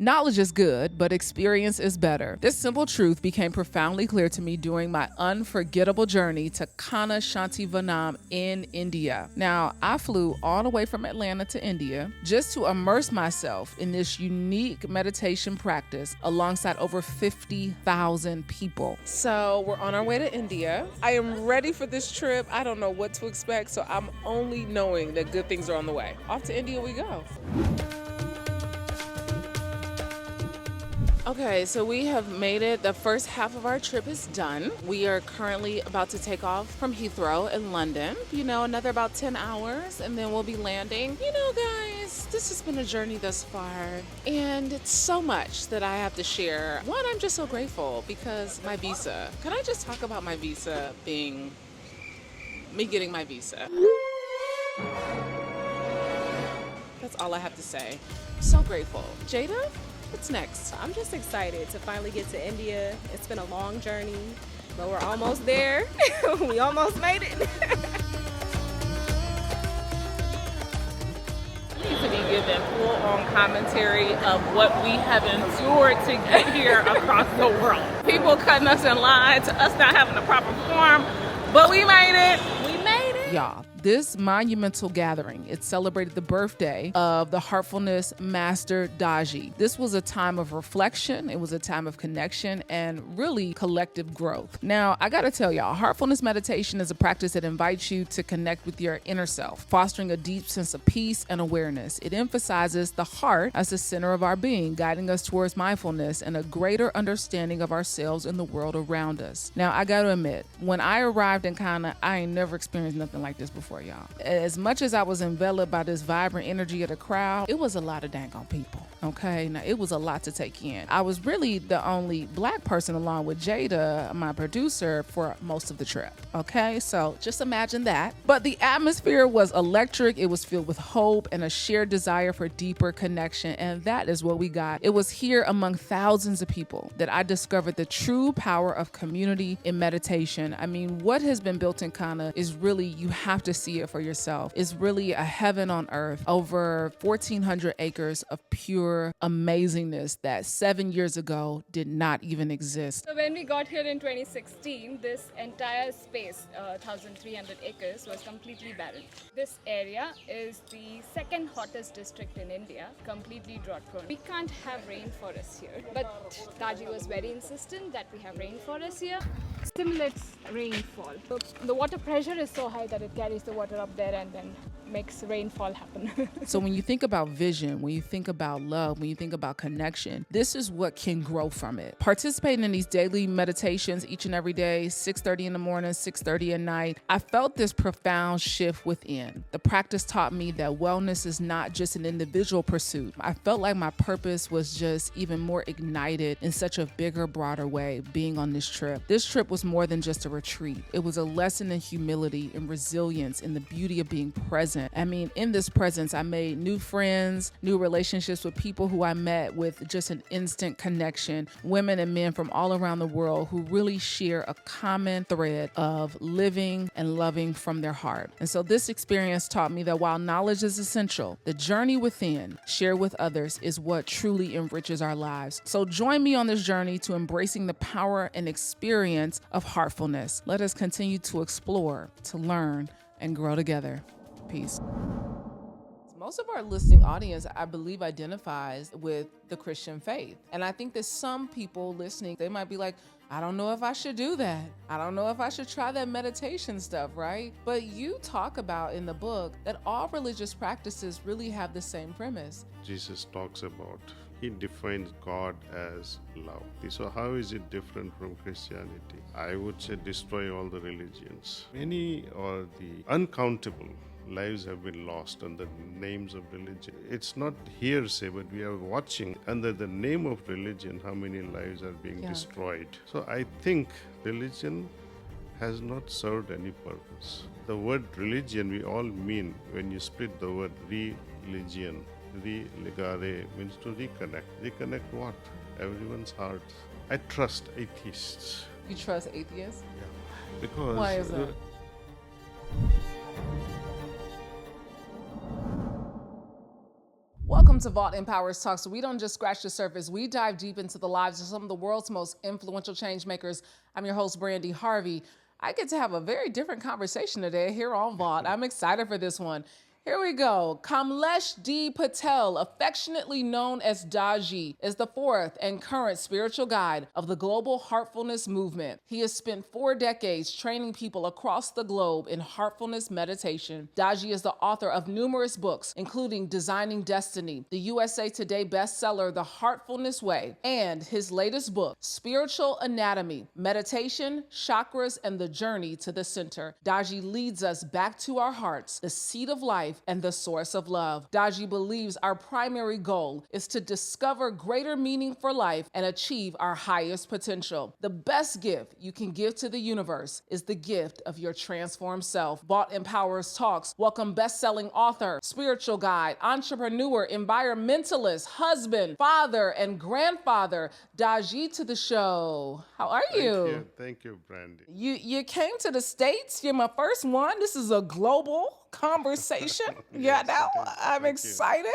Knowledge is good, but experience is better. This simple truth became profoundly clear to me during my unforgettable journey to Kana Shantivanam in India. Now, I flew all the way from Atlanta to India just to immerse myself in this unique meditation practice alongside over 50,000 people. So we're on our way to India. I am ready for this trip. I don't know what to expect, so I'm only knowing that good things are on the way. Off to India we go. Okay, so we have made it. The first half of our trip is done. We are currently about to take off from Heathrow in London. Another about 10 hours, and then we'll be landing. Guys, this has been a journey thus far, and it's so much that I have to share. One, I'm just so grateful because my visa. Can I just talk about my visa being me getting my visa? That's all I have to say. So grateful. Jada? What's next? I'm just excited to finally get to India. It's been a long journey, but we're almost there. We almost made it. Need to be given full-on commentary of what we have endured to get here across the world. People cutting us in line, to us not having the proper form, but we made it. We made it. Y'all, this monumental gathering, it celebrated the birthday of the Heartfulness Master Daaji. This was a time of reflection, it was a time of connection, and really collective growth. Now, I gotta tell y'all, Heartfulness meditation is a practice that invites you to connect with your inner self, fostering a deep sense of peace and awareness. It emphasizes the heart as the center of our being, guiding us towards mindfulness and a greater understanding of ourselves and the world around us. Now, I gotta admit, when I arrived in Kana, I ain't never experienced nothing like this before, y'all. As much as I was enveloped by this vibrant energy of the crowd, it was a lot of dang on people. Okay, now it was a lot to take in. I was really the only black person along with Jada, my producer, for most of the trip. Okay, so just imagine that. But the atmosphere was electric. It was filled with hope and a shared desire for deeper connection. And that is what we got. It was here among thousands of people that I discovered the true power of community in meditation. I mean, what has been built in Kana is really, you have to see it for yourself. It's really a heaven on earth. Over 1,400 acres of pure amazingness that 7 years ago did not even exist. So when we got here in 2016, this entire space, 1,300 acres, was completely barren. This area is the second hottest district in India, completely drought prone. We can't have rainforests here, but Daaji was very insistent that we have rainforests here. Stimulates rainfall. So the water pressure is so high that it carries the water up there and then makes rainfall happen. So when you think about vision, when you think about love, when you think about connection, this is what can grow from it. Participating in these daily meditations each and every day, 6:30 in the morning, 6:30 at night, I felt this profound shift within. The practice taught me that wellness is not just an individual pursuit. I felt like my purpose was just even more ignited in such a bigger, broader way being on this trip. This trip was more than just a retreat. It was a lesson in humility and resilience, in the beauty of being present. I mean, in this presence, I made new friends, new relationships with people who I met with just an instant connection, women and men from all around the world who really share a common thread of living and loving from their heart. And so this experience taught me that while knowledge is essential, the journey within, shared with others, is what truly enriches our lives. So join me on this journey to embracing the power and experience of heartfulness. Let us continue to explore, to learn, and grow together. Peace. Most of our listening audience, I believe, identifies with the Christian faith. And I think that some people listening, they might be like, I don't know if I should do that. I don't know if I should try that meditation stuff, right? But you talk about in the book that all religious practices really have the same premise. Jesus talks about, he defines God as love. So how is it different from Christianity? I would say destroy all the religions. Many or the uncountable lives have been lost under the names of religion. It's not hearsay, but we are watching under the name of religion how many lives are being destroyed. So I think religion has not served any purpose. The word religion we all mean when you split the word religion. Religare means to reconnect. Reconnect what? Everyone's heart. I trust atheists. You trust atheists? Yeah. Because why is that? Welcome to Vault Empowers Talks. So we don't just scratch the surface. We dive deep into the lives of some of the world's most influential change makers. I'm your host, Brandi Harvey. I get to have a very different conversation today here on Vault. I'm excited for this one. Here we go. Kamlesh D. Patel, affectionately known as Daaji, is the fourth and current spiritual guide of the global heartfulness movement. He has spent 4 decades training people across the globe in heartfulness meditation. Daaji is the author of numerous books, including Designing Destiny, the USA Today bestseller, The Heartfulness Way, and his latest book, Spiritual Anatomy, Meditation, Chakras, and the Journey to the Center. Daaji leads us back to our hearts, the seat of life, and the source of love. Daaji believes our primary goal is to discover greater meaning for life and achieve our highest potential. The best gift you can give to the universe is the gift of your transformed self. Vault Empowers Talks welcome best-selling author, spiritual guide, entrepreneur, environmentalist, husband, father, and grandfather, Daaji, to the show. How are you? Thank you, Brandi. You came to the States. You're my first one. This is a global conversation. Yeah, now I'm excited.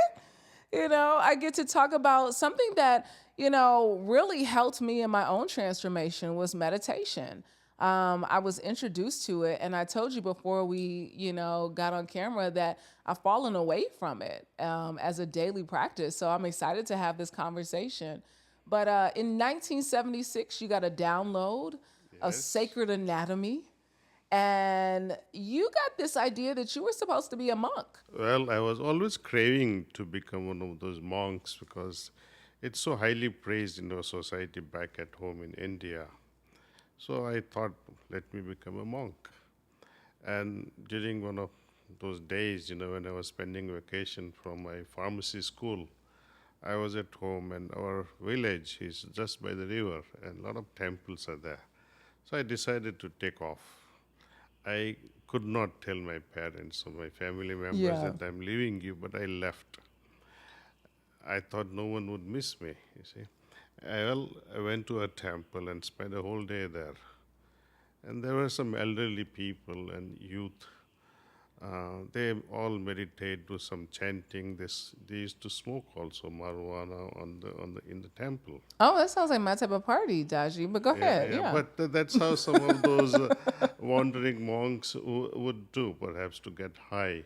You know, I get to talk about something that, you know, really helped me in my own transformation was meditation. I was introduced to it, and I told you before we, you know, got on camera that I've fallen away from it as a daily practice. So I'm excited to have this conversation. But in 1976, you got a download of Sacred Anatomy. And you got this idea that you were supposed to be a monk. Well, I was always craving to become one of those monks because it's so highly praised in our society back at home in India. So I thought, let me become a monk. And during one of those days, you know, when I was spending vacation from my pharmacy school, I was at home, and our village is just by the river, and a lot of temples are there. So I decided to take off. I could not tell my parents or my family members that I'm leaving you, but I left. I thought no one would miss me, you see. I went to a temple and spent a whole day there. And there were some elderly people and youth. They all meditate, do some chanting. They used to smoke also marijuana in the temple. Oh, that sounds like my type of party, Daaji. But go ahead. Yeah. But that's how some of those wandering monks would do, perhaps to get high.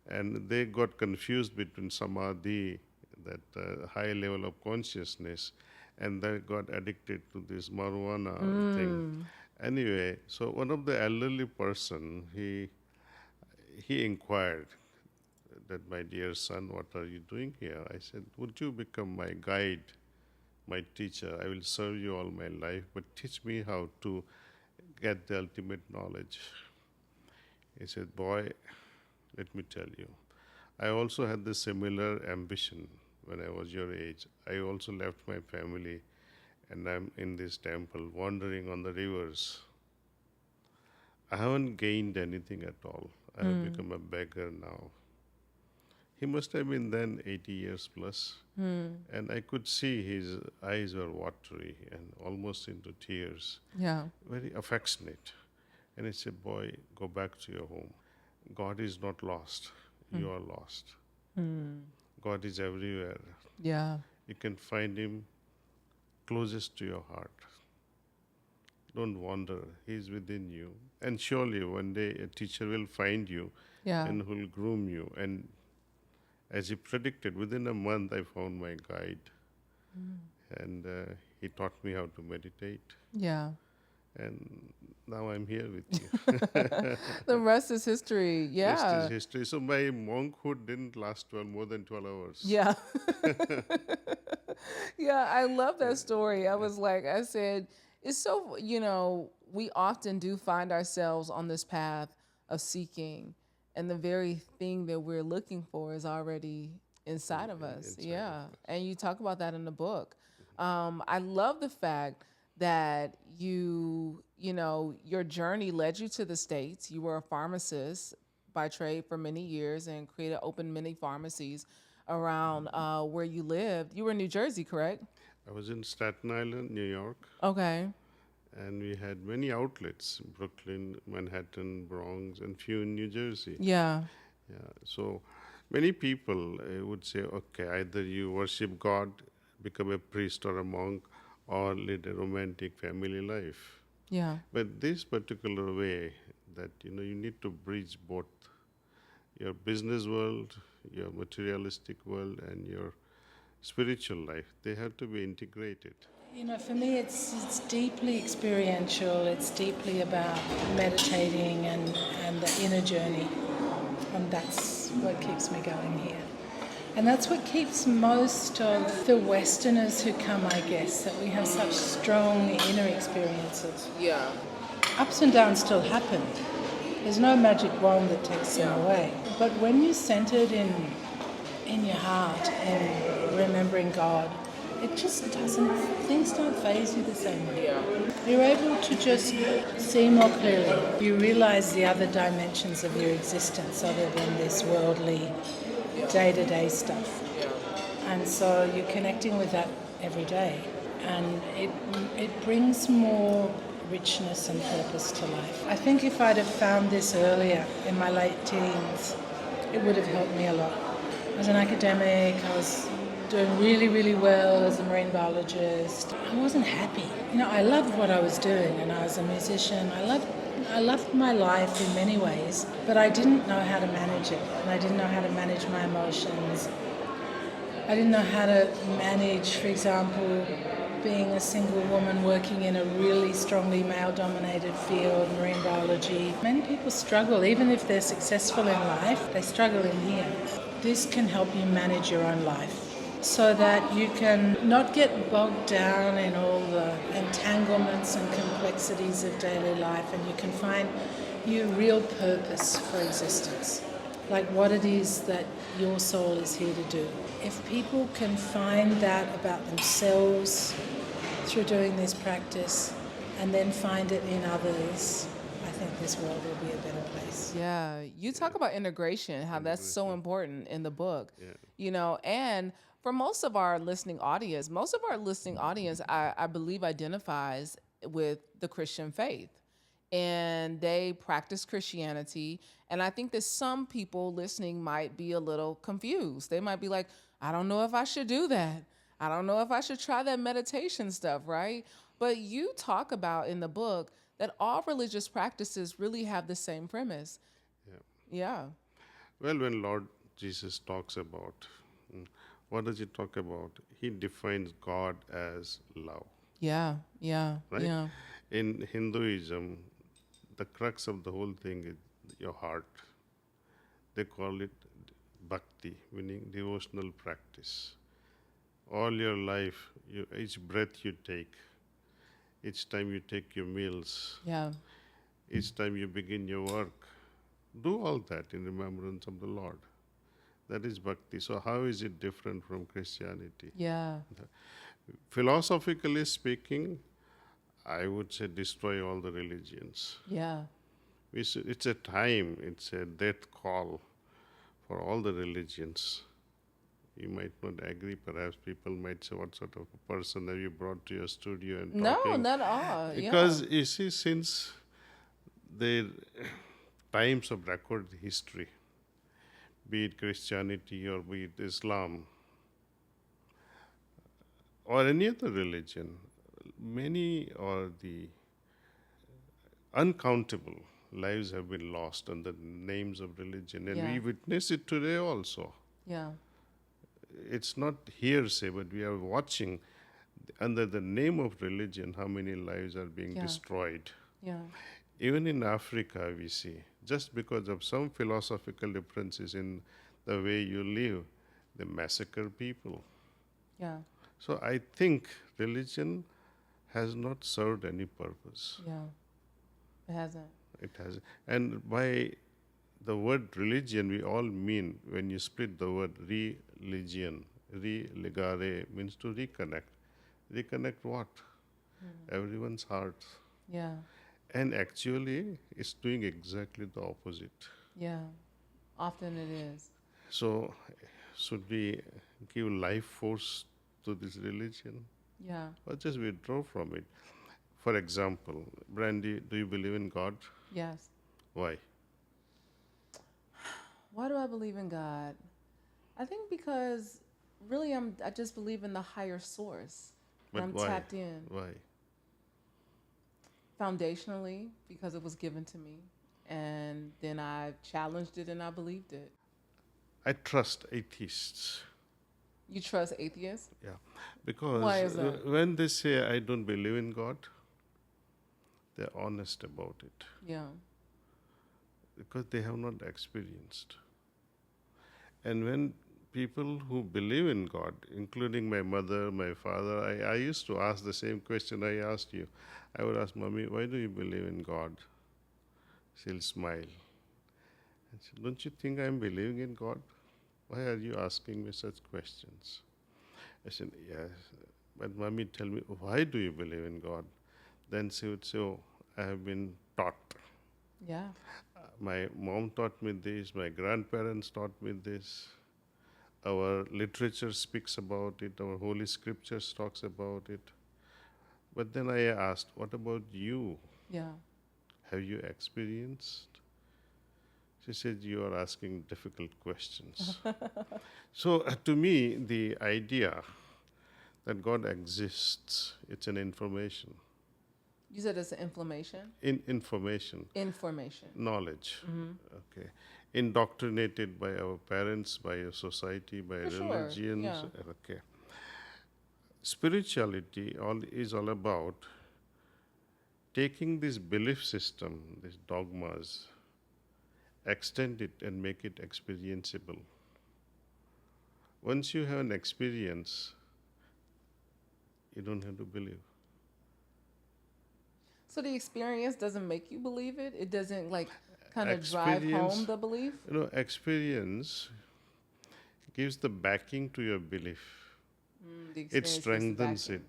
And they got confused between samadhi, that high level of consciousness, and they got addicted to this marijuana thing. Anyway, so one of the elderly person, he inquired that, my dear son, what are you doing here? I said, would you become my guide, my teacher? I will serve you all my life, but teach me how to get the ultimate knowledge. He said, boy, let me tell you, I also had the similar ambition when I was your age. I also left my family, and I'm in this temple, wandering on the rivers. I haven't gained anything at all. I have become a beggar now. He must have been then 80 years plus. And I could see his eyes were watery and almost into tears. Yeah. Very affectionate. And I said, boy, go back to your home. God is not lost. You are lost. God is everywhere. Yeah. You can find him closest to your heart. Don't wander. He's within you. And surely one day a teacher will find you and will groom you. And as he predicted, within a month I found my guide. And he taught me how to meditate. Yeah. And now I'm here with you. The rest is history. Yeah. Rest is history. So my monkhood didn't last more than 12 hours. Yeah. Yeah, I love that story. I was like, I said, it's so, you know, we often do find ourselves on this path of seeking, and the very thing that we're looking for is already inside of us. And you talk about that in the book. I love the fact that you know, your journey led you to the States. You were a pharmacist by trade for many years and opened many pharmacies around where you lived. You were in New Jersey, correct? I was in Staten Island, New York. Okay. And we had many outlets, Brooklyn, Manhattan, Bronx, and few in New Jersey. Yeah. So Many people would say, okay, either you worship God, become a priest or a monk, or lead a romantic family life. Yeah. But this particular way that you need to bridge both your business world, your materialistic world, and your spiritual life, they have to be integrated. For me, it's deeply experiential. It's deeply about meditating and the inner journey, and that's what keeps me going here. And that's what keeps most of the Westerners who come, I guess, that we have such strong inner experiences. Yeah. Ups and downs still happen. There's no magic wand that takes them away. But when you're centered in your heart and remembering God, it just doesn't, things don't faze you the same way. Yeah. You're able to just see more clearly. You realize the other dimensions of your existence other than this worldly, day-to-day stuff. Yeah. And so you're connecting with that every day. And it brings more richness and purpose to life. I think if I'd have found this earlier, in my late teens, it would have helped me a lot. As an academic, I was doing really, really well as a marine biologist. I wasn't happy. I loved what I was doing, and I was a musician. I loved my life in many ways, but I didn't know how to manage it, and I didn't know how to manage my emotions. I didn't know how to manage, for example, being a single woman working in a really strongly male-dominated field, marine biology. Many people struggle, even if they're successful in life, they struggle in here. This can help you manage your own life so that you can not get bogged down in all the entanglements and complexities of daily life, and you can find your real purpose for existence, like what it is that your soul is here to do. If people can find that about themselves through doing this practice and then find it in others, I think this world will be a better place. Yeah. You talk about integration, how that's so important in the book. Yeah. And for most of our listening audience, I believe identifies with the Christian faith. And they practice Christianity. And I think that some people listening might be a little confused. They might be like, I don't know if I should do that. I don't know if I should try that meditation stuff, right? But you talk about in the book that all religious practices really have the same premise. Yeah. Yeah. Well, when Lord Jesus talks about, what does he talk about? He defines God as love. Yeah. Yeah. Right? Yeah. In Hinduism, the crux of the whole thing is your heart. They call it bhakti, meaning devotional practice. All your life, each breath you take, each time you take your meals, Yeah. each time you begin your work, do all that in remembrance of the Lord. That is bhakti. So how is it different from Christianity? Yeah. Philosophically speaking, I would say destroy all the religions. Yeah. It's a time, it's a death call for all the religions. You might not agree, perhaps people might say, what sort of a person have you brought to your studio and No, talking? not at all. Because you see, since the times of recorded history, be it Christianity or be it Islam or any other religion, many or the uncountable lives have been lost under the names of religion, and we witness it today also. Yeah. It's not hearsay, but we are watching under the name of religion how many lives are being destroyed. Yeah. Even in Africa, we see, just because of some philosophical differences in the way you live, they massacre people. Yeah. So I think religion has not served any purpose. Yeah. It hasn't. It has. And by the word religion, we all mean, when you split the word religion, religare means to reconnect. Reconnect what? Everyone's hearts. Yeah. And actually, it's doing exactly the opposite. Yeah. Often it is. So, should we give life force to this religion? Yeah. Or just withdraw from it? For example, Brandi, do you believe in God? Yes. Why? Why do I believe in God? I think because really I just believe in the higher source. And But I'm why? tapped in Why? foundationally because it was given to me. And then I challenged it and I believed it. I trust atheists. You trust atheists? Yeah, because Why is that? when they say I don't believe in God, they're honest about it Yeah. because they have not experienced. And when people who believe in God, including my mother, my father, I used to ask the same question I asked you. I would ask, Mommy, why do you believe in God? She'll smile. And say, don't you think I'm believing in God? Why are you asking me such questions? I said, yes. But Mommy, tell me, why do you believe in God? Then she would say, oh, I have been taught. Yeah. My mom taught me this, my grandparents taught me this. Our literature speaks about it, our holy scriptures talks about it. But then I asked, what about you? Yeah. Have you experienced? She said, you are asking difficult questions. So to me, the idea that God exists, it's an information. You said it's an inflammation? Information, Information. knowledge. Okay. Indoctrinated by our parents, by our society, by For sure, religions. yeah. Okay. Spirituality is all about taking this belief system, these dogmas, extend it and make it experienceable. Once you have an experience, you don't have to believe. So the experience doesn't make you believe it? It doesn't like kind of drive Experience- home the belief? Experience gives the backing to your belief. The It experience gives the strengthens backing.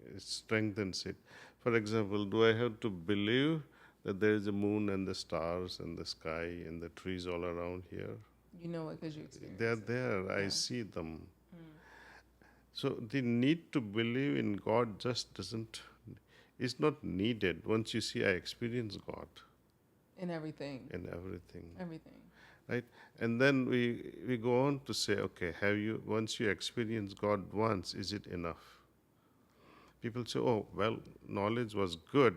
it. It strengthens it. For example, do I have to believe that there is a moon and the stars and the sky and the trees all around here? You know it because you experience They're it. there. I see them. So the need to believe in God just doesn't, is not needed. Once you see, I experience God In everything. in everything. Everything. Right? And then we go on to say, okay, once you experience God once, is it enough? People say, oh, well, knowledge was good,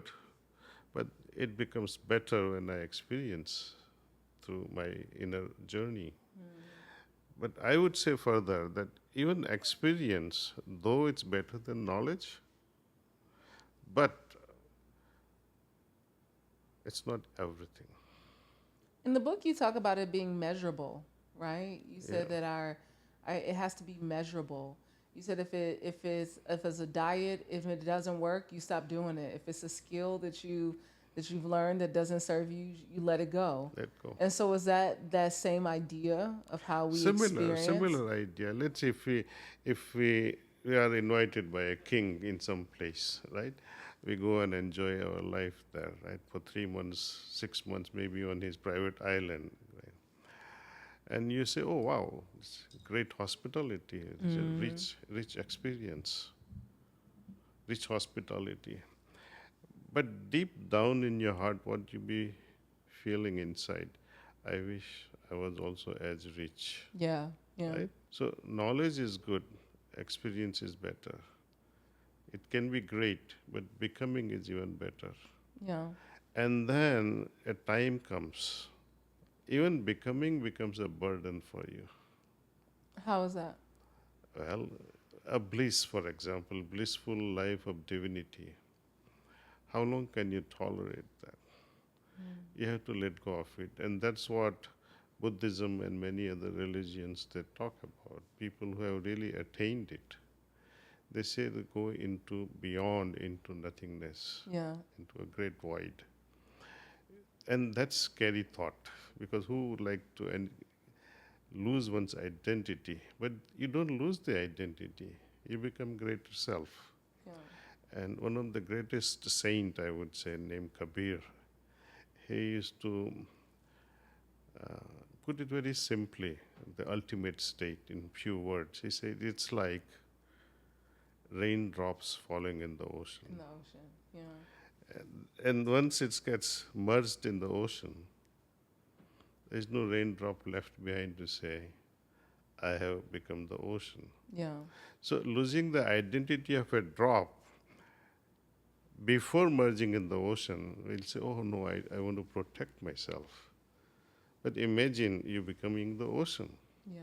but it becomes better when I experience through my inner journey. But I would say further that even experience, though it's better than knowledge, but it's not everything. In the book, you talk about it being measurable, right? You said that it has to be measurable. You said if it's a diet, if it doesn't work, you stop doing it. If it's a skill that you've learned that doesn't serve you, you let it go. Let go. And so is that same idea of how we experience? Similar idea. Let's say if we are invited by a king in some place, right? We go and enjoy our life there, right? For 3 months, 6 months, maybe on his private island. Right? And you say, oh, wow, it's great hospitality. It's a rich experience, rich hospitality. But deep down in your heart, what you be feeling inside, I wish I was also as rich. Yeah, yeah. Right? So knowledge is good, experience is better. It can be great, but becoming is even better. Yeah. And then a time comes, even becoming becomes a burden for you. How is that? Well, a bliss, for example, blissful life of divinity. How long can you tolerate that? You have to let go of it. And that's what Buddhism and many other religions, they talk about. People who have really attained it. They say they go into beyond, into nothingness, Yeah. into a great void. And that's scary thought, because who would like to lose one's identity? But you don't lose the identity. You become greater self. Yeah. And one of the greatest saint, I would say, named Kabir, he used to put it very simply, the ultimate state in few words. He said it's like raindrops falling in the ocean. In the ocean. Yeah. And once it gets merged in the ocean, there's no raindrop left behind to say, I have become the ocean. Yeah. So losing the identity of a drop before merging in the ocean, we'll say, oh no, I want to protect myself. But imagine you becoming the ocean. Yeah.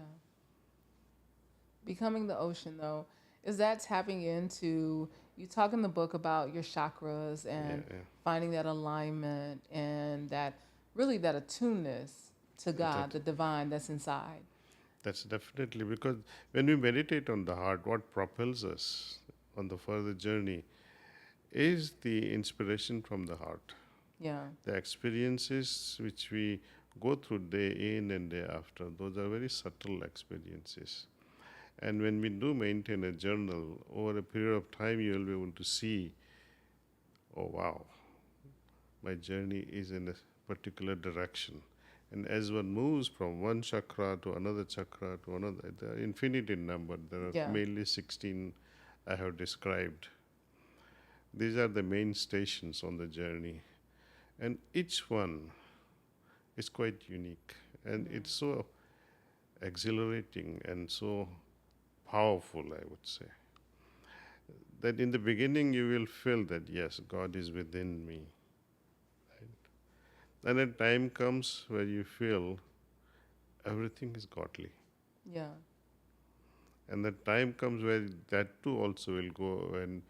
Becoming the ocean, though, is that tapping into, you talk in the book about your chakras and Yeah. finding that alignment and that really that attuneness to God, the divine that's inside. That's definitely because when we meditate on the heart, what propels us on the further journey is the inspiration from the heart. Yeah. The experiences which we go through day in and day after, those are very subtle experiences. And when we do maintain a journal, over a period of time, you will be able to see, oh wow, my journey is in a particular direction. And as one moves from one chakra to another, there are infinite in number. There are mainly 16 I have described. These are the main stations on the journey. And each one is quite unique. And it's so exhilarating and so powerful, I would say. That in the beginning you will feel that, yes, God is within me. Then a time comes where you feel everything is godly. Yeah. And the time comes where that too also will go and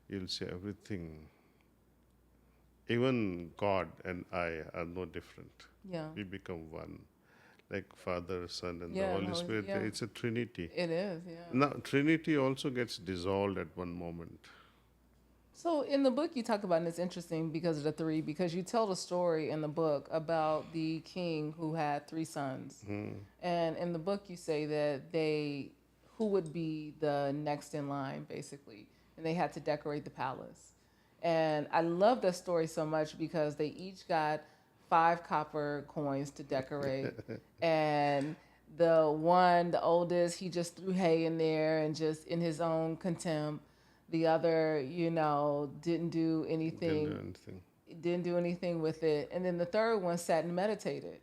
you'll say everything. Even God and I are no different. Yeah. We become one. Like Father, Son, and Yeah, the Holy Holy- Spirit. yeah. It's a Trinity. It is, yeah. Now, Trinity also gets dissolved at one moment. So in the book you talk about, and it's interesting because of the three, because you tell the story in the book about the king who had three sons. And in the book you say that who would be the next in line, basically. And they had to decorate the palace. And I love that story so much because they each got 5 copper coins to decorate. And the oldest, he just threw hay in there and just in his own contempt. The other, didn't do anything. Didn't do anything with it. And then the third one sat and meditated.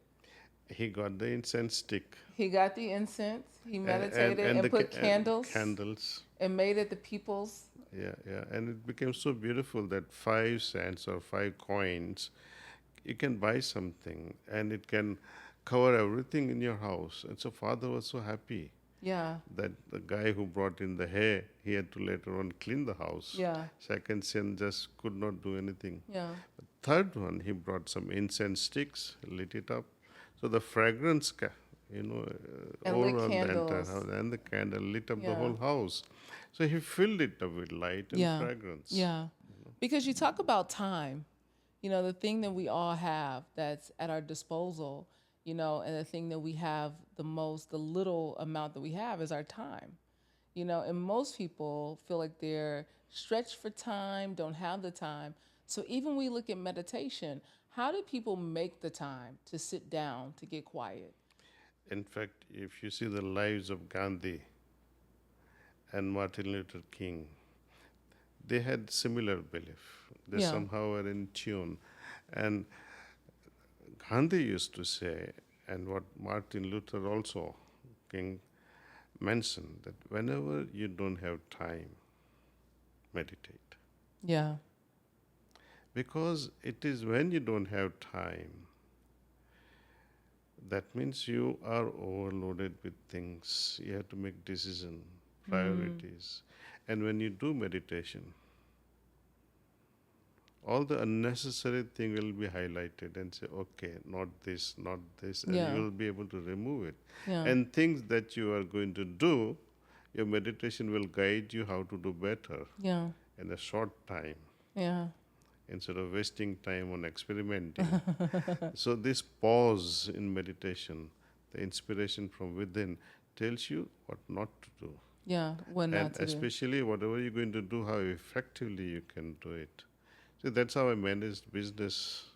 He got the incense stick. He got the incense. He meditated and put candles. Candles. And made it the people's. Yeah. And it became so beautiful that 5 cents or 5 coins, you can buy something and it can cover everything in your house. And so Father was so happy. Yeah. That the guy who brought in the hay, he had to later on clean the house. Yeah. Second son just could not do anything. Yeah. The third one, he brought some incense sticks, lit it up. So the fragrance, And all lit around the candles. entire house, and the candle lit up the Yeah. whole house. So he filled it up with light and fragrance. Yeah. Because you talk about time, the thing that we all have that's at our disposal, and the thing that we have the little amount that we have is our time. And most people feel like they're stretched for time, don't have the time. So even when we look at meditation, how do people make the time to sit down, to get quiet? In fact, if you see the lives of Gandhi and Martin Luther King, they had similar belief. They somehow were in tune. And Gandhi used to say, and what Martin Luther also, King, mentioned, that whenever you don't have time, meditate. Yeah. Because it is when you don't have time, that means you are overloaded with things. You have to make decisions, priorities. And when you do meditation, all the unnecessary thing will be highlighted and say, okay, not this, and you will be able to remove it. Yeah. And things that you are going to do, your meditation will guide you how to do better Yeah. in a short time, Yeah. instead of wasting time on experimenting. So this pause in meditation, the inspiration from within, tells you what not to do. Yeah. What not And to do. especially whatever you're going to do, how effectively you can do it. So that's how I managed business.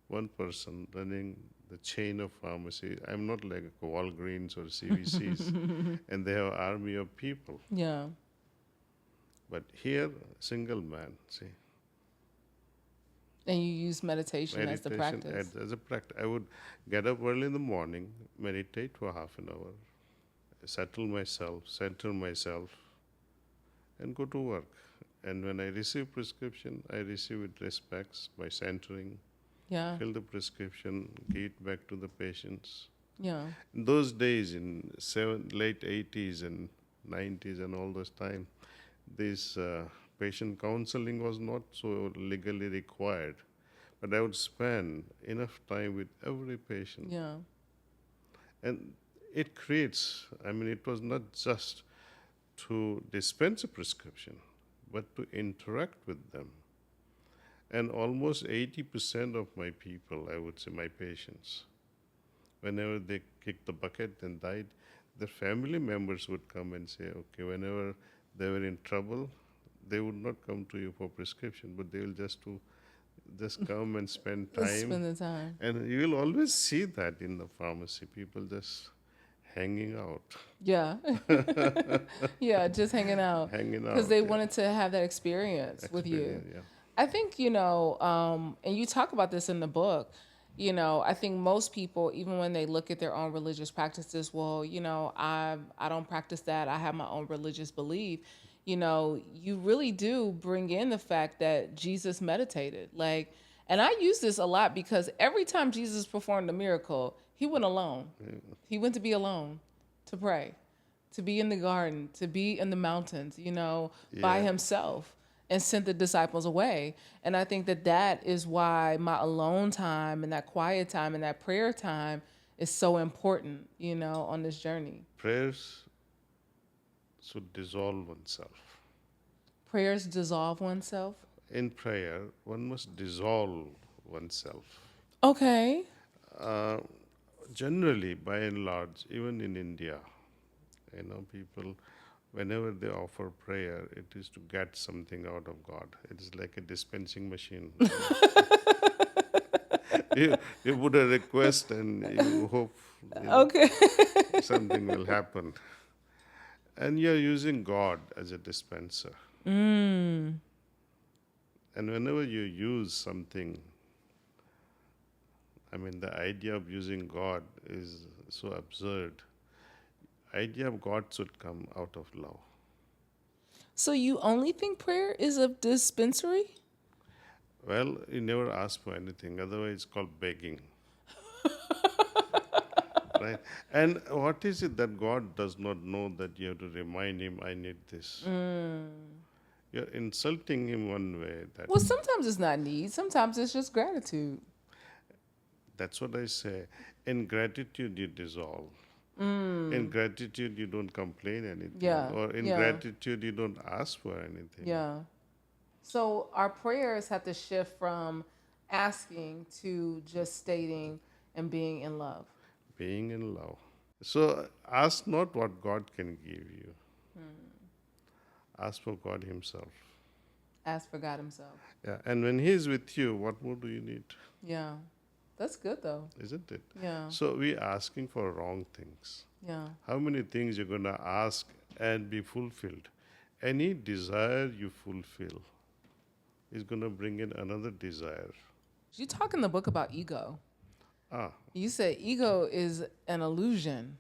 One person running the chain of pharmacy. I'm not like a Walgreens or CVCs, and they have an army of people. Yeah. But here, single man, see. And you use meditation as the practice. As a practice. I would get up early in the morning, meditate for half an hour, settle myself, center myself, and go to work. And when I receive prescription, I receive it respects by centering, Yeah. fill the prescription, give it back to the patients. Yeah. In those days, in late 80s and 90s and all those time, this patient counseling was not so legally required. But I would spend enough time with every patient. Yeah. And it creates, it was not just to dispense a prescription, but to interact with them. And almost 80% of my people, I would say my patients, whenever they kicked the bucket and died, their family members would come and say, okay, whenever they were in trouble, they would not come to you for prescription, but they will just come and spend time. Spend the time. And you will always see that in the pharmacy, people just hanging out. Yeah. Yeah, just hanging out. Hanging out. Because they wanted to have that experience with you. Yeah. I think, and you talk about this in the book, I think most people, even when they look at their own religious practices, well, I don't practice that. I have my own religious belief. You really do bring in the fact that Jesus meditated. And I use this a lot because every time Jesus performed a miracle, he went alone. Yeah. He went to be alone, to pray, to be in the garden, to be in the mountains, by himself, and sent the disciples away. And I think that is why my alone time and that quiet time and that prayer time is so important, on this journey. Prayers should dissolve oneself. Prayers dissolve oneself? In prayer, one must dissolve oneself. Okay. Generally, by and large, even in India, people, whenever they offer prayer, it is to get something out of God. It is like a dispensing machine. You put a request and you hope something will happen. And you're using God as a dispenser. And whenever you use something, the idea of using God is so absurd. Idea of God should come out of love. So you only think prayer is a dispensary? Well, you never ask for anything. Otherwise, it's called begging. Right? And what is it that God does not know that you have to remind him, I need this? You're insulting him one way. Well, sometimes it's not need. Sometimes it's just gratitude. That's what I say. In gratitude, you dissolve. In gratitude, you don't complain anything. Yeah. Or in gratitude, you don't ask for anything. Yeah. So our prayers have to shift from asking to just stating and being in love. Being in love. So ask not what God can give you. Ask for God himself. Ask for God himself. Yeah. And when he is with you, what more do you need? Yeah. That's good though. Isn't it? Yeah. So we're asking for wrong things. Yeah. How many things you're going to ask and be fulfilled? Any desire you fulfill is going to bring in another desire. You talk in the book about ego. Ah. You said ego is an illusion.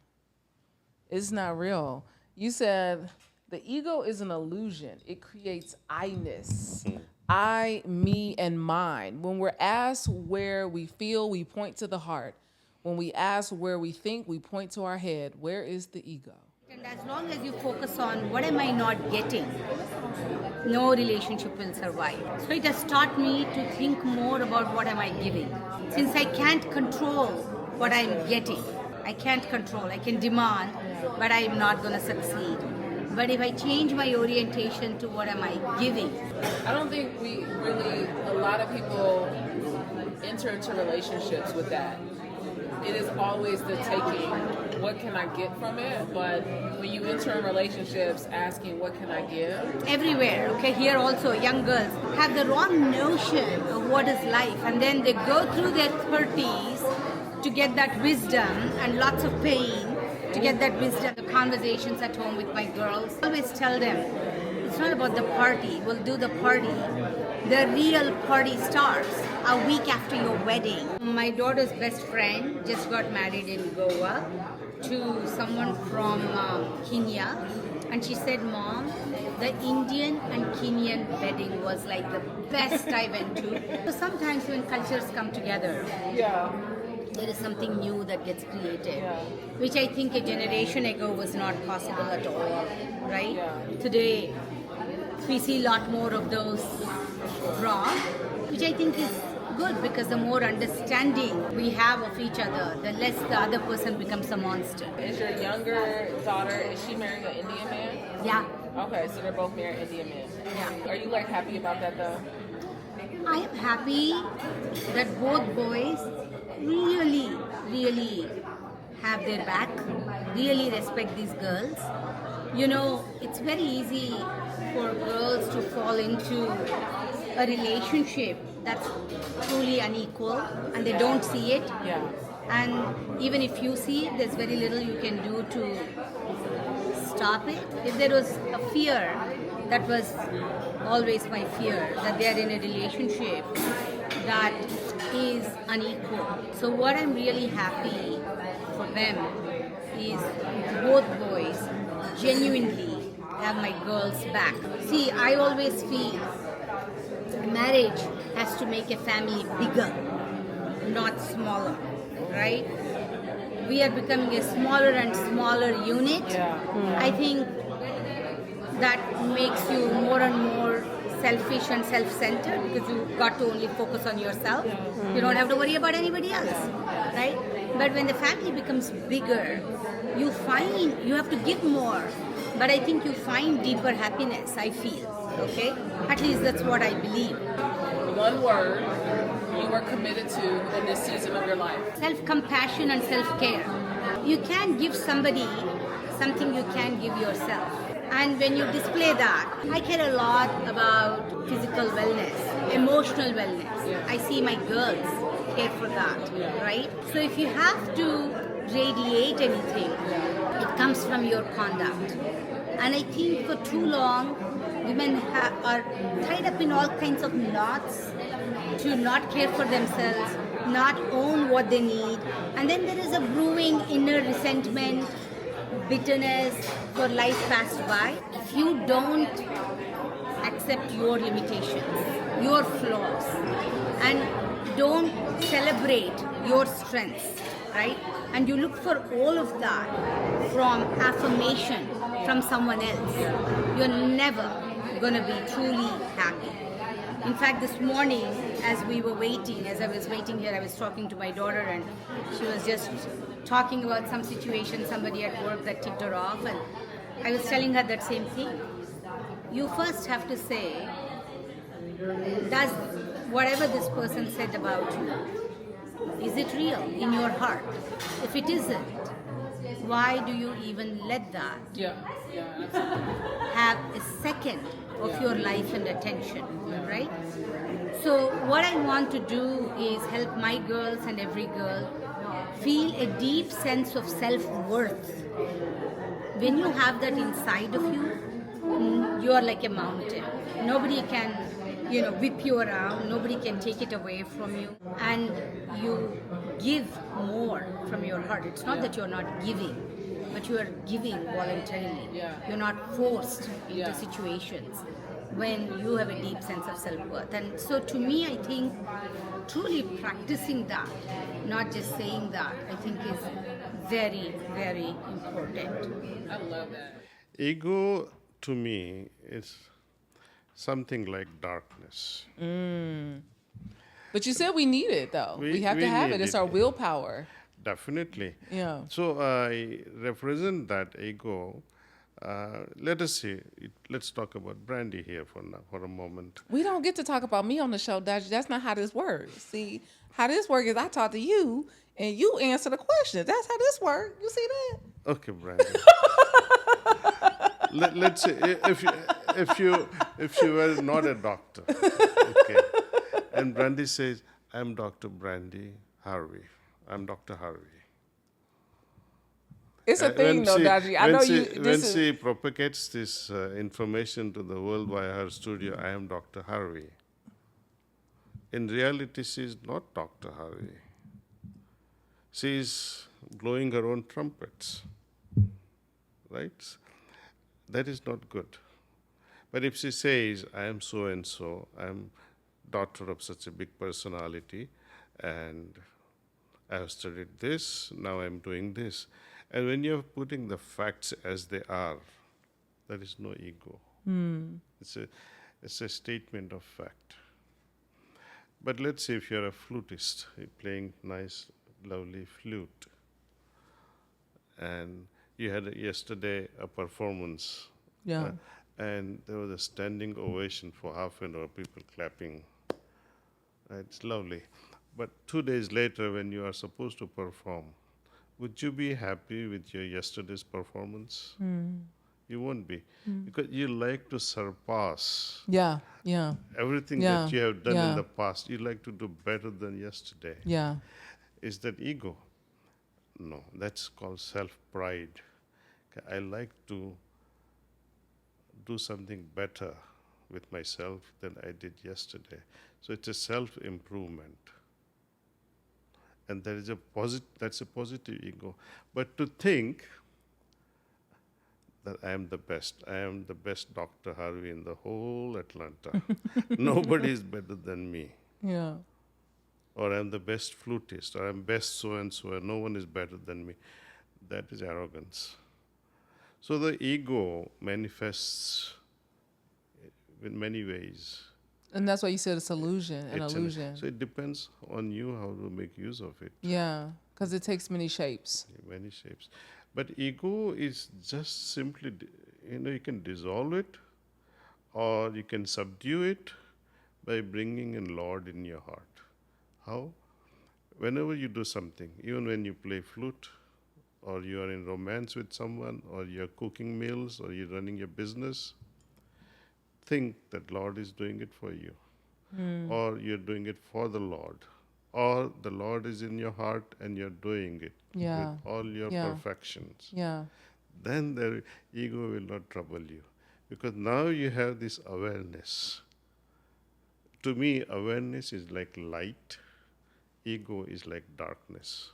It's not real. You said the ego is an illusion. It creates I-ness. I, me, and mine. When we're asked where we feel, we point to the heart. When we ask where we think, we point to our head. Where is the ego? And as long as you focus on what am I not getting, no relationship will survive. So it has taught me to think more about what am I giving. Since I can't control what I'm getting, I can't control, I can demand, but I am not going to succeed. But if I change my orientation to what am I giving? I don't think a lot of people enter into relationships with that. It is always the taking, what can I get from it? But when you enter in relationships asking, what can I give? Everywhere, okay, here also young girls have the wrong notion of what is life, and then they go through their 30s to get that wisdom and lots of pain to get that wisdom. The conversations at home with my girls, I always tell them, it's not about the party, we'll do the party. The real party starts a week after your wedding. My daughter's best friend just got married in Goa, to someone from Kenya, and she said, "Mom, the Indian and Kenyan wedding was like the best I went to." So sometimes when cultures come together, there is something new that gets created, which I think a generation ago was not possible at all, right? Today, we see a lot more of those wrong, which I think is good, because the more understanding we have of each other, the less the other person becomes a monster. Is your younger daughter, is she marrying an Indian man? Yeah. Okay, so they're both married Indian men. Yeah. Are you like happy about that though? I am happy that both boys really, really have their back, really respect these girls. You know, it's very easy for girls to fall into a relationship that's truly unequal and they don't see it. Yeah. And even if you see it, there's very little you can do to stop it. If there was a fear, that was always my fear, that they are in a relationship that is unequal. So what I'm really happy for them is both boys genuinely have my girls back. See, I always feel marriage has to make a family bigger, not smaller, right? We are becoming a smaller and smaller unit. I think that makes you more and more selfish and self-centered, because you got to only focus on yourself. You don't have to worry about anybody else, right? But when the family becomes bigger, you find you have to give more, but I think you find deeper happiness, I feel, okay? At least that's what I believe. One word you are committed to in this season of your life. Self-compassion and self-care. You can't give somebody something you can't give yourself. And when you display that, I care a lot about physical wellness, emotional wellness. I see my girls care for that, right? So if you have to radiate anything, it comes from your conduct. And I think for too long, women are tied up in all kinds of knots to not care for themselves, not own what they need. And then there is a brewing inner resentment, bitterness for life passed by. If you don't accept your limitations, your flaws, and don't celebrate your strengths, right? And you look for all of that from affirmation from someone else, you're never going to be truly happy. In fact, this morning, as I was waiting here, I was talking to my daughter, and she was just talking about some situation, somebody at work that ticked her off, and I was telling her that same thing. You first have to say, does whatever this person said about you, is it real in your heart? If it isn't, why do you even let that have a second of your life and attention, right? So what I want to do is help my girls and every girl feel a deep sense of self-worth. When you have that inside of you, you are like a mountain. Nobody can, whip you around. Nobody can take it away from you. And you give more from your heart. It's not that you're not giving, but you are giving voluntarily. You're not forced into situations when you have a deep sense of self-worth. And so to me, I think truly practicing that, not just saying that, I think is very, very important. I love that. Ego, to me, is something like darkness. But you said we need it, though. We have to have it. It's our willpower. Definitely. Yeah. So I represent that ego. Let us see. Let's talk about Brandi here for a moment. We don't get to talk about me on the show, Daaji. That's not how this works. See, how this works is I talk to you and you answer the questions. That's how this works. You see that? Okay, Brandi. Let's say if you were not a doctor, okay, and Brandi says, "I'm Dr. Brandi Harvey. I'm Dr. Harvey." It's a thing, though, Daaji. I know you. When she propagates this information to the world via her studio, I am Dr. Harvey. In reality, she is not Dr. Harvey. She is blowing her own trumpets, right? That is not good. But if she says, I am so and so, I am daughter of such a big personality, and I have studied this, now I am doing this. And when you're putting the facts as they are, there is no ego. It's a statement of fact. But let's say if you're a flutist, you're playing nice, lovely flute, and you had yesterday a performance, Yeah. and there was a standing ovation for half an hour, people clapping. It's lovely. But 2 days later, when you are supposed to perform, would you be happy with your yesterday's performance? You won't be, because you like to surpass Yeah. Yeah. everything Yeah. that you have done Yeah. in the past. You like to do better than yesterday. Yeah. Is that ego? No, that's called self-pride. I like to do something better with myself than I did yesterday. So it's a self-improvement. And that's a positive ego. But to think that I am the best Dr. Harvey in the whole Atlanta. Nobody is better than me. Yeah. Or I'm the best flutist, or I'm best so-and-so, and no one is better than me. That is arrogance. So the ego manifests in many ways. And that's why you said it's illusion, an illusion. So it depends on you how to make use of it. Yeah, because it takes many shapes. Many shapes. But ego is just simply, you can dissolve it, or you can subdue it by bringing in Lord in your heart. How? Whenever you do something, even when you play flute, or you are in romance with someone, or you're cooking meals, or you're running your business, think that Lord is doing it for you, or you're doing it for the Lord, or the Lord is in your heart and you're doing it Yeah. with all your Yeah. perfections. Yeah. Then the ego will not trouble you, because now you have this awareness. To me, awareness is like light, ego is like darkness.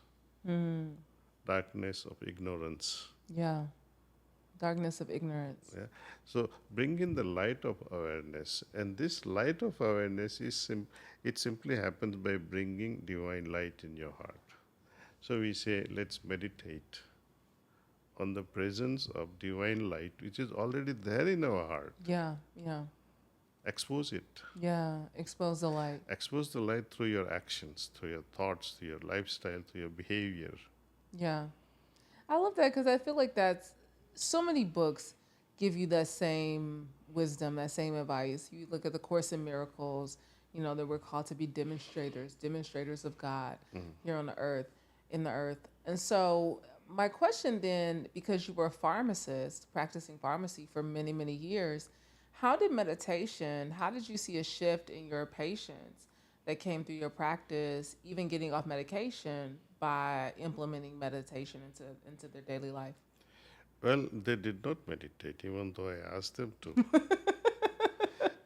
Darkness of ignorance. Yeah. Darkness of ignorance. Yeah. So bring in the light of awareness, and this light of awareness is it simply happens by bringing divine light in your heart. So we say, let's meditate on the presence of divine light, which is already there in our heart. Yeah. Yeah. Expose it. Yeah. Expose the light. Expose the light through your actions, through your thoughts, through your lifestyle, through your behavior. Yeah. I love that because I feel like that's so many books give you that same wisdom, that same advice. You look at the Course in Miracles, that we're called to be demonstrators of God here on the earth, in the earth. And so my question then, because you were a pharmacist, practicing pharmacy for many, many years, how did you see a shift in your patients that came through your practice, even getting off medication by implementing meditation into their daily life? Well, they did not meditate, even though I asked them to.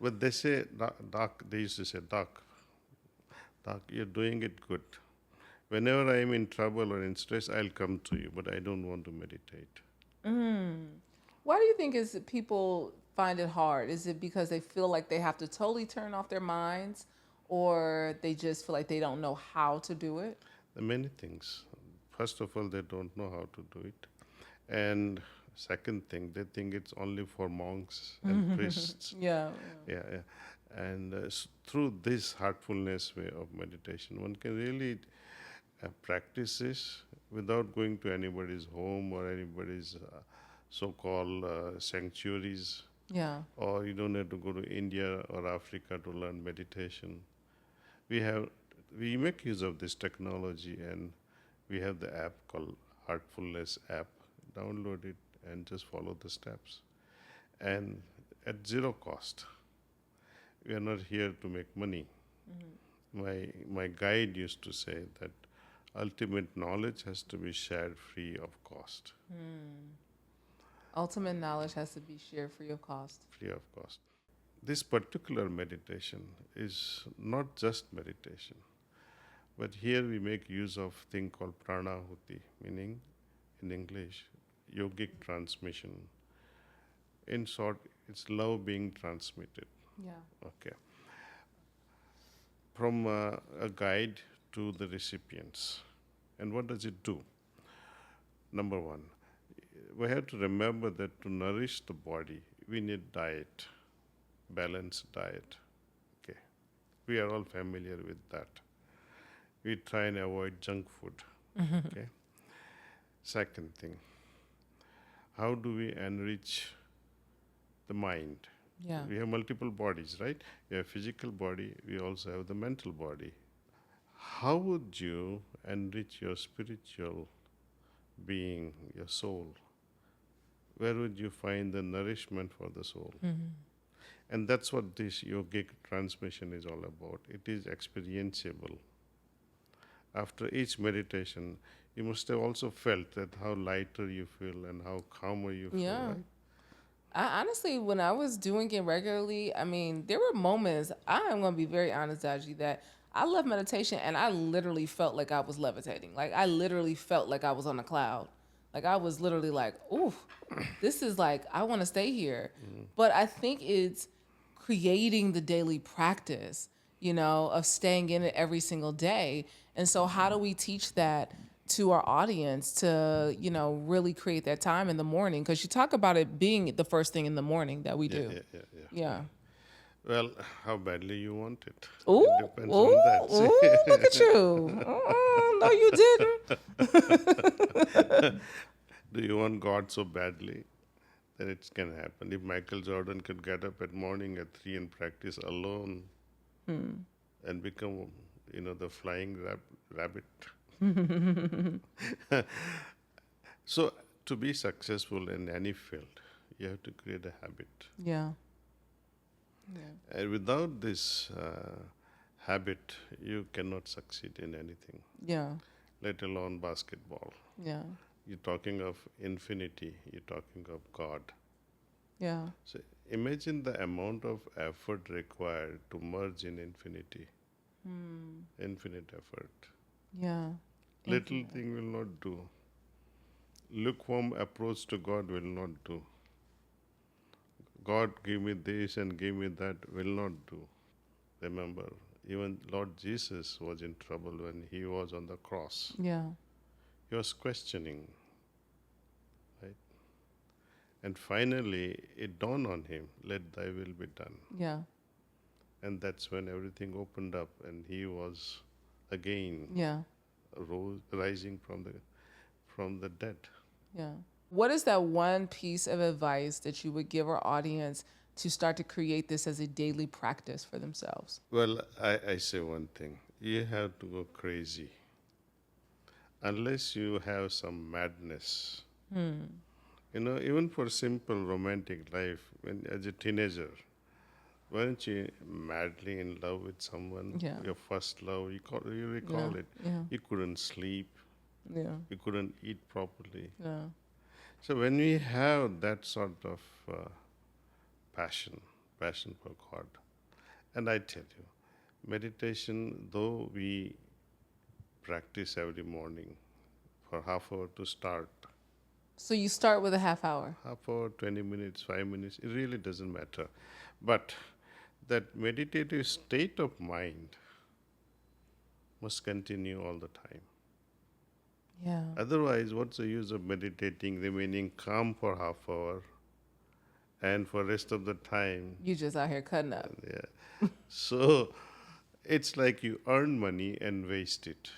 But they say, Doc, they used to say, Doc, you're doing it good. Whenever I am in trouble or in stress, I'll come to you, but I don't want to meditate. Why do you think is that people find it hard? Is it because they feel like they have to totally turn off their minds, or they just feel like they don't know how to do it? There are many things. First of all, they don't know how to do it. And second thing, they think it's only for monks and priests. Yeah. And through this heartfulness way of meditation, one can really practice this without going to anybody's home or anybody's so-called sanctuaries. Yeah. Or you don't have to go to India or Africa to learn meditation. We make use of this technology, and we have the app called Heartfulness app. Download it and just follow the steps. And at zero cost. We are not here to make money. My guide used to say that ultimate knowledge has to be shared free of cost. Ultimate knowledge has to be shared free of cost. Free of cost. This particular meditation is not just meditation. But here we make use of thing called pranahuti, meaning in English, yogic transmission. In short, it's love being transmitted. Yeah. Okay. From a guide to the recipients. And what does it do? Number one, we have to remember that to nourish the body, we need diet, balanced diet. Okay. We are all familiar with that. We try and avoid junk food. Okay. Second thing, how do we enrich the mind? Yeah. We have multiple bodies, right? We have physical body, we also have the mental body. How would you enrich your spiritual being, your soul? Where would you find the nourishment for the soul? And that's what this yogic transmission is all about. It is experientiable. After each meditation, you must have also felt that how lighter you feel and how calmer you feel, Yeah. right? I honestly, when I was doing it regularly, I mean, there were moments, I am going to be very honest, Daaji, that I left meditation and I literally felt like I was levitating. Like, I literally felt like I was on a cloud. Like, I was literally like, ooh, this is like, I want to stay here. But I think it's creating the daily practice, you know, of staying in it every single day. And so how do we teach that to our audience to, you know, really create that time in the morning? Because you talk about it being the first thing in the morning that we do. Yeah. Well, how badly you want it. Ooh, It depends ooh, on that. ooh, look at you. No, you didn't. Do you want God so badly? Then it can happen. If Michael Jordan could get up at morning at 3 and practice alone and become, you know, the flying rabbit. So to be successful in any field, you have to create a habit. Yeah. And without this habit, you cannot succeed in anything, Yeah. let alone basketball. Yeah. You're talking of infinity, you're talking of God. Yeah. So imagine the amount of effort required to merge in infinity. Infinite effort. Yeah. Little thing will not do. Lukewarm approach to God will not do. God give me this and give me that will not do. Remember, even Lord Jesus was in trouble when he was on the cross. Yeah. He was questioning, right? And finally, it dawned on him, let thy will be done. Yeah. And that's when everything opened up and he was again Yeah. rising from the dead. Yeah. What is that one piece of advice that you would give our audience to start to create this as a daily practice for themselves? Well, I say one thing. You have to go crazy. Unless you have some madness. You know, even for simple romantic life, when as a teenager, weren't you madly in love with someone? Yeah. Your first love, you recall it. Yeah. You couldn't sleep. Yeah. You couldn't eat properly. Yeah. So when we have that sort of passion for God, and I tell you, meditation, though we practice every morning for half hour to start, So you start with a half hour. half hour, 20 minutes, 5 minutes, it really doesn't matter. But that meditative state of mind must continue all the time. Yeah. Otherwise, what's the use of meditating, remaining calm for half hour, and for rest of the time, You just out here cutting up. yeah. So it's like you earn money and waste it.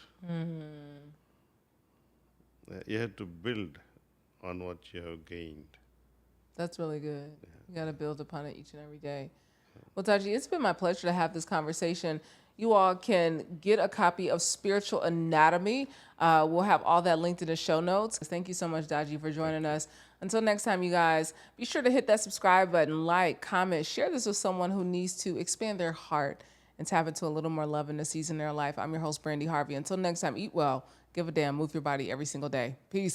You have to build on what you have gained. That's really good. You got to build upon it each and every day. Well, Daaji, it's been my pleasure to have this conversation. You all can get a copy of Spiritual Anatomy. We'll have all that linked in the show notes. Thank you so much, Daaji, for joining us. Until next time, you guys, be sure to hit that subscribe button, like, comment, share this with someone who needs to expand their heart and tap into a little more love in this season in their life. I'm your host, Brandi Harvey. Until next time, eat well, give a damn, move your body every single day. Peace.